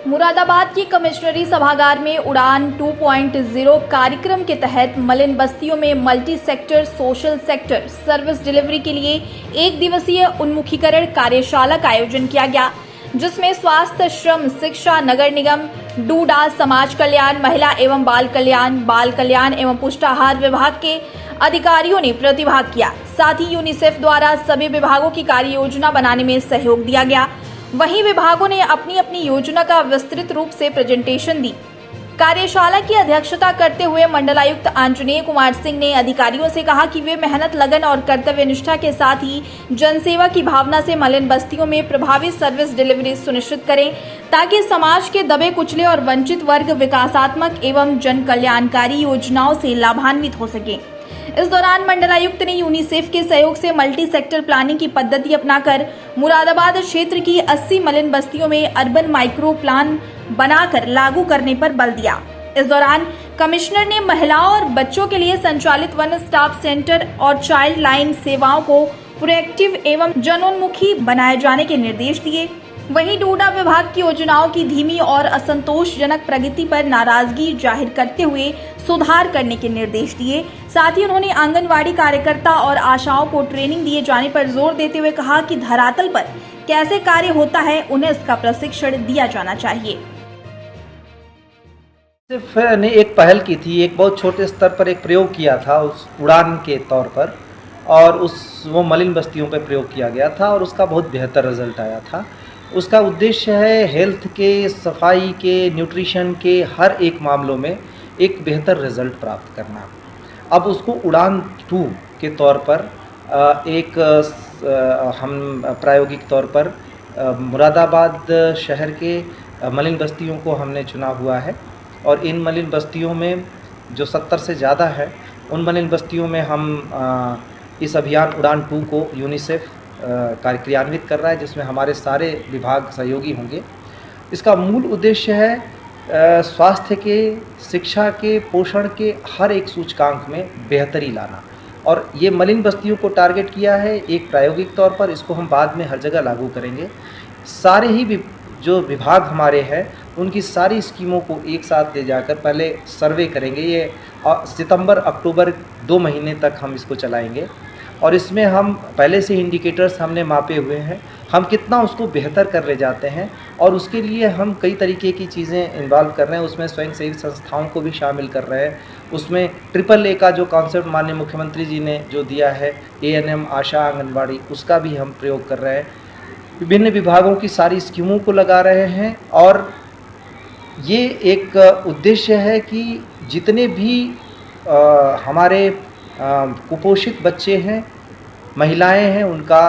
मुरादाबाद की कमिश्नरी सभागार में उड़ान 2.0 कार्यक्रम के तहत मलिन बस्तियों में multi sector social sector service delivery के लिए एक दिवसीय उन्मुखीकरण कार्यशाला का आयोजन किया गया, जिसमें स्वास्थ्य, श्रम, शिक्षा, नगर निगम, डूडा, समाज कल्याण, महिला एवं बाल कल्याण एवं पुष्टाहार विभाग के अधिकारियों ने प्रतिभाग किया। साथ ही यूनिसेफ द्वारा सभी विभागों की कार्य योजना बनाने में सहयोग दिया गया। वहीं विभागों ने अपनी अपनी योजना का विस्तृत रूप से प्रेजेंटेशन दी। कार्यशाला की अध्यक्षता करते हुए मंडलायुक्त आंजनेय कुमार सिंह ने अधिकारियों से कहा कि वे मेहनत, लगन और कर्तव्य निष्ठा के साथ ही जनसेवा की भावना से मलिन बस्तियों में प्रभावी सर्विस डिलीवरी सुनिश्चित करें, ताकि समाज के दबे कुचले और वंचित वर्ग विकासात्मक एवं जन कल्याणकारी योजनाओं से लाभान्वित हो सके। इस दौरान मंडलायुक्त ने यूनिसेफ के सहयोग से मल्टी सेक्टर प्लानिंग की पद्धति अपनाकर मुरादाबाद क्षेत्र की 80 मलिन बस्तियों में अर्बन माइक्रो प्लान बनाकर लागू करने पर बल दिया। इस दौरान कमिश्नर ने महिलाओं और बच्चों के लिए संचालित वन स्टॉप सेंटर और चाइल्ड लाइन सेवाओं को प्रोएक्टिव एवं जनोन्मुखी बनाए जाने के निर्देश दिए। वहीं डूडा विभाग की योजनाओं की धीमी और असंतोषजनक प्रगति पर नाराजगी जाहिर करते हुए सुधार करने के निर्देश दिए। साथ ही उन्होंने आंगनवाड़ी कार्यकर्ता और आशाओं को ट्रेनिंग दिए जाने पर जोर देते हुए कहा कि धरातल पर कैसे कार्य होता है, उन्हें इसका प्रशिक्षण दिया जाना चाहिए। सिर्फ ने एक पहल की थी, एक बहुत छोटे स्तर पर एक प्रयोग किया था उस उड़ान के तौर पर, और वो मलिन बस्तियों पर प्रयोग किया गया था और उसका बहुत बेहतर रिजल्ट आया था। उसका उद्देश्य है हेल्थ के, सफाई के, न्यूट्रिशन के हर एक मामलों में एक बेहतर रिजल्ट प्राप्त करना। अब उसको उड़ान 2 के तौर पर हम प्रायोगिक तौर पर मुरादाबाद शहर के मलिन बस्तियों को हमने चुना हुआ है, और इन मलिन बस्तियों में जो 70 से ज़्यादा है, उन मलिन बस्तियों में हम इस अभियान उड़ान 2 को यूनिसेफ क्रियान्वित कर रहा है, जिसमें हमारे सारे विभाग सहयोगी होंगे। इसका मूल उद्देश्य है स्वास्थ्य के, शिक्षा के, पोषण के हर एक सूचकांक में बेहतरी लाना, और ये मलिन बस्तियों को टारगेट किया है एक प्रायोगिक तौर पर। इसको हम बाद में हर जगह लागू करेंगे। सारे ही जो विभाग हमारे हैं उनकी सारी स्कीमों को एक साथ ले जाकर पहले सर्वे करेंगे। ये सितंबर अक्टूबर 2 महीने तक हम इसको चलाएंगे, और इसमें हम पहले से इंडिकेटर्स हमने मापे हुए हैं, हम कितना उसको बेहतर कर ले जाते हैं, और उसके लिए हम कई तरीके की चीज़ें इन्वॉल्व कर रहे हैं। उसमें स्वयंसेवी संस्थाओं को भी शामिल कर रहे हैं। उसमें AAA का जो कॉन्सेप्ट माननीय मुख्यमंत्री जी ने जो दिया है, ANM, आशा, आंगनबाड़ी, उसका भी हम प्रयोग कर रहे हैं। विभिन्न विभागों की सारी स्कीमों को लगा रहे हैं, और ये एक उद्देश्य है कि जितने भी हमारे कुपोषित बच्चे हैं, महिलाएं हैं, उनका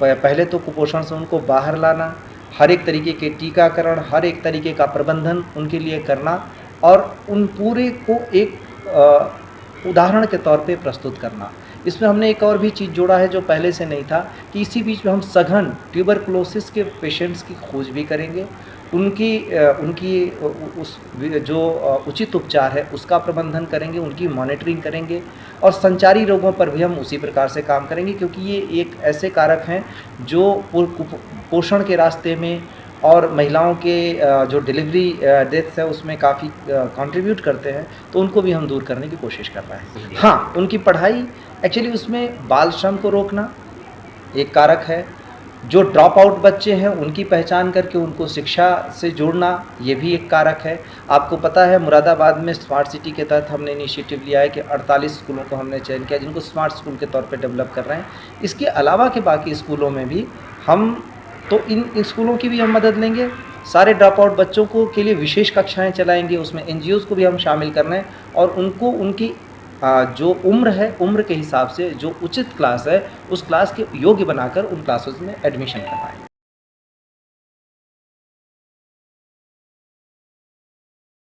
पहले तो कुपोषण से उनको बाहर लाना, हर एक तरीके के टीकाकरण, हर एक तरीके का प्रबंधन उनके लिए करना, और उन पूरे को एक उदाहरण के तौर पे प्रस्तुत करना। इसमें हमने एक और भी चीज़ जोड़ा है जो पहले से नहीं था, कि इसी बीच में हम सघन ट्यूबरकुलोसिस के पेशेंट्स की खोज भी करेंगे, उनकी उस जो उचित उपचार है उसका प्रबंधन करेंगे, उनकी मॉनिटरिंग करेंगे, और संचारी रोगों पर भी हम उसी प्रकार से काम करेंगे, क्योंकि ये एक ऐसे कारक हैं जो पोषण के रास्ते में और महिलाओं के जो डिलीवरी डेथ्स है उसमें काफ़ी कंट्रीब्यूट करते हैं, तो उनको भी हम दूर करने की कोशिश कर रहे हैं। हाँ, उनकी पढ़ाई, एक्चुअली उसमें बाल श्रम को रोकना एक कारक है। जो ड्रॉप आउट बच्चे हैं उनकी पहचान करके उनको शिक्षा से जोड़ना, ये भी एक कारक है। आपको पता है मुरादाबाद में स्मार्ट सिटी के तहत हमने इनिशिएटिव लिया है कि 48 स्कूलों को हमने चयन किया जिनको स्मार्ट स्कूल के तौर पे डेवलप कर रहे हैं। इसके अलावा के बाकी स्कूलों में भी हम तो इन स्कूलों की भी हम मदद लेंगे। सारे ड्रॉप आउट बच्चों को के लिए विशेष कक्षाएँ चलाएँगे, उसमें NGOs को भी हम शामिल कर रहे हैं, और उनको उनकी जो उम्र है, उम्र के हिसाब से जो उचित क्लास है उस क्लास के योग्य बनाकर उन क्लासेस में एडमिशन करवाएं।